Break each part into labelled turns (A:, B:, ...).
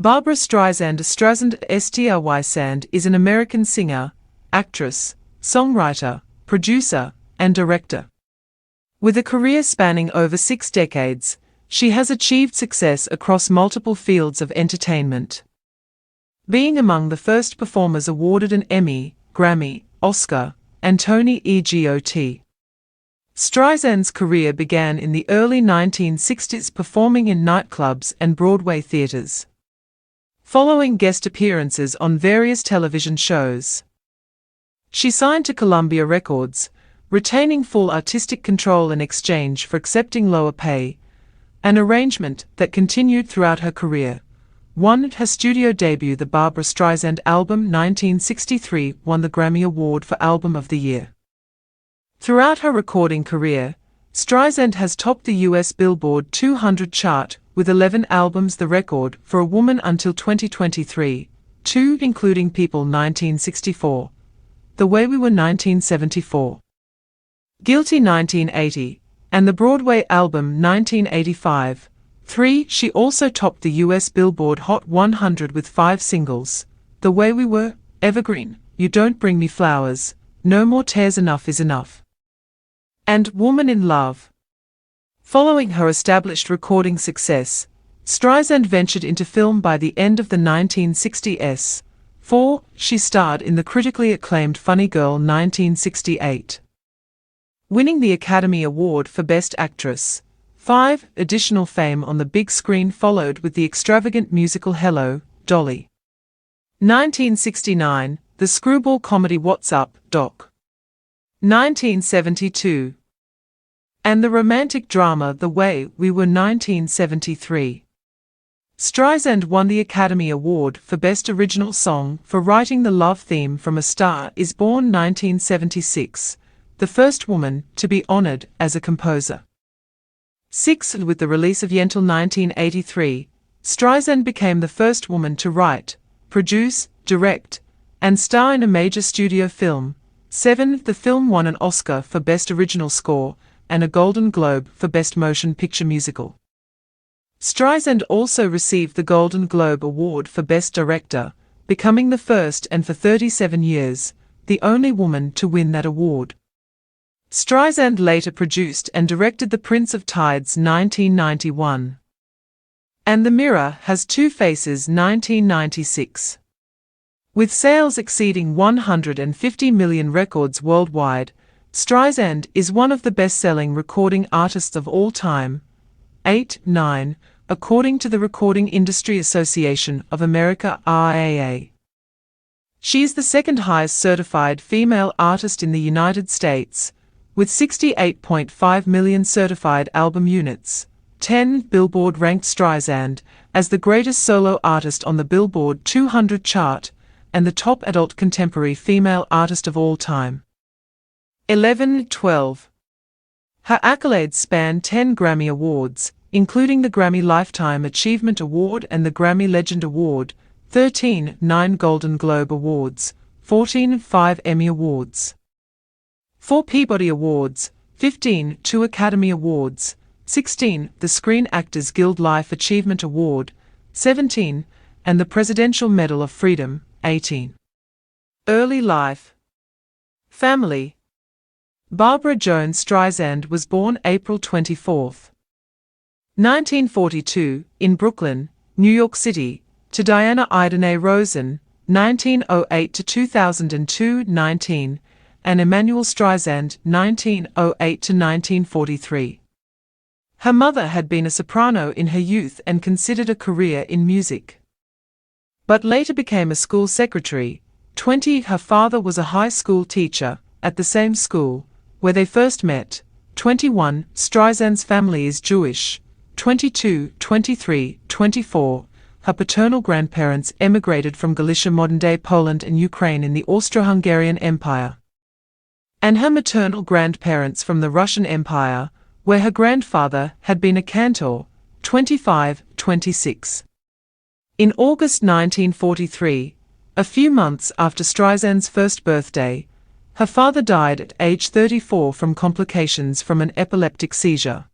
A: Barbra Streisand is an American singer, actress, songwriter, producer, and director. With a career spanning over 6 decades, she has achieved success across multiple fields of entertainment. Being among the first performers awarded an Emmy, Grammy, Oscar, and Tony EGOT. Streisand's career began in the early 1960s performing in nightclubs and Broadway theaters. Following guest appearances on various television shows, she signed to Columbia Records, retaining full artistic control in exchange for accepting lower pay, an arrangement that continued throughout her career. Her studio debut, the Barbra Streisand album 1963, won the Grammy Award for Album of the Year. Throughout her recording career, Streisand has topped the US Billboard 200 chart with 11 albums, the record for a woman until 2023, 2 including People 1964, The Way We Were 1974, Guilty 1980, and the Broadway album 1985. 3. She also topped the US Billboard Hot 100 with 5 singles, The Way We Were, Evergreen, You Don't Bring Me Flowers, No More Tears, Enough Is Enough, and Woman in Love. Following her established recording success, Streisand ventured into film by the end of the 1960s. 4. She starred in the critically acclaimed Funny Girl 1968, winning the Academy Award for Best Actress. 5. Additional fame on the big screen followed with the extravagant musical Hello, Dolly! 1969, the screwball comedy What's Up, Doc! 1972, and the romantic drama The Way We Were 1973. Streisand won the Academy Award for Best Original Song for writing the love theme from A Star Is Born 1976, the first woman to be honored as a composer. 6. With the release of Yentl 1983, Streisand became the first woman to write, produce, direct, and star in a major studio film. 7. The film won an Oscar for Best Original Score and a Golden Globe for Best Motion Picture Musical. Streisand also received the Golden Globe Award for Best Director, becoming the first and for 37 years, the only woman to win that award. Streisand later produced and directed The Prince of Tides 1991 and The Mirror Has Two Faces 1996. With sales exceeding 150 million records worldwide, Streisand is one of the best-selling recording artists of all time. 8. 9. According to the Recording Industry Association of America (RIAA), she is the second highest certified female artist in the United States, with 68.5 million certified album units. 10. Billboard ranked Streisand as the greatest solo artist on the Billboard 200 chart and the top adult contemporary female artist of all time. 11. 12. Her accolades span 10 Grammy Awards, including the Grammy Lifetime Achievement Award and the Grammy Legend Award. 13. 9 Golden Globe Awards. 14. 5 Emmy Awards. 4 Peabody Awards. 15. 2 Academy Awards. 16. The Screen Actors Guild Life Achievement Award. 17. And the Presidential Medal of Freedom. 18. Early life. Family. Barbra Jones Streisand was born April 24, 1942, in Brooklyn, New York City, to Diana Idene Rosen, 1908–2002, 19, and Emanuel Streisand, 1908–1943. Her mother had been a soprano in her youth and considered a career in music, but later became a school secretary. 20. Her father was a high school teacher at the same school where they first met. 21. Streisand's family is Jewish. 22, 23, 24. Her paternal grandparents emigrated from Galicia, modern-day Poland and Ukraine in the Austro-Hungarian Empire, and her maternal grandparents from the Russian Empire, where her grandfather had been a cantor. 25, 26. In August 1943, a few months after Streisand's first birthday, her father died at age 34 from complications from an epileptic seizure,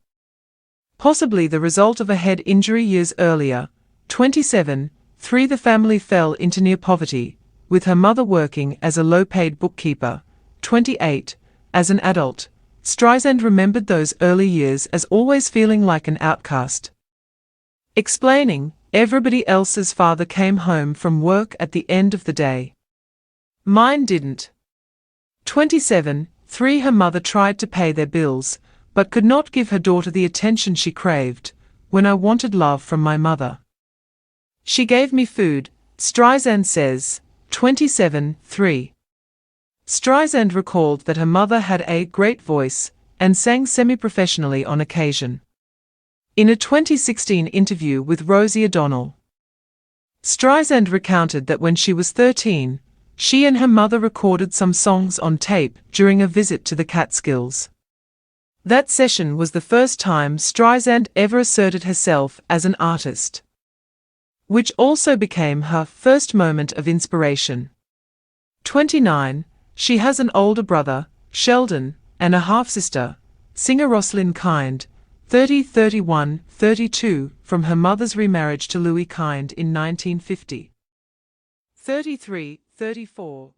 A: possibly the result of a head injury years earlier. 27. 3. The family fell into near poverty, with her mother working as a low-paid bookkeeper. 28. As an adult, Streisand remembered those early years as always feeling like an outcast. Explaining, everybody else's father came home from work at the end of the day. Mine didn't. 27. 3. Her mother tried to pay their bills, but could not give her daughter the attention she craved. When I wanted love from my mother, she gave me food, Streisand says. 27. 3. Streisand recalled that her mother had a great voice and sang semi-professionally on occasion. In a 2016 interview with Rosie O'Donnell, Streisand recounted that when she was 13, she and her mother recorded some songs on tape during a visit to the Catskills. That session was the first time Streisand ever asserted herself as an artist, which also became her first moment of inspiration. 29. She has an older brother, Sheldon, and a half-sister, singer Rosalind Kind, 30, 31, 32, from her mother's remarriage to Louis Kind in 1950. 33, 34.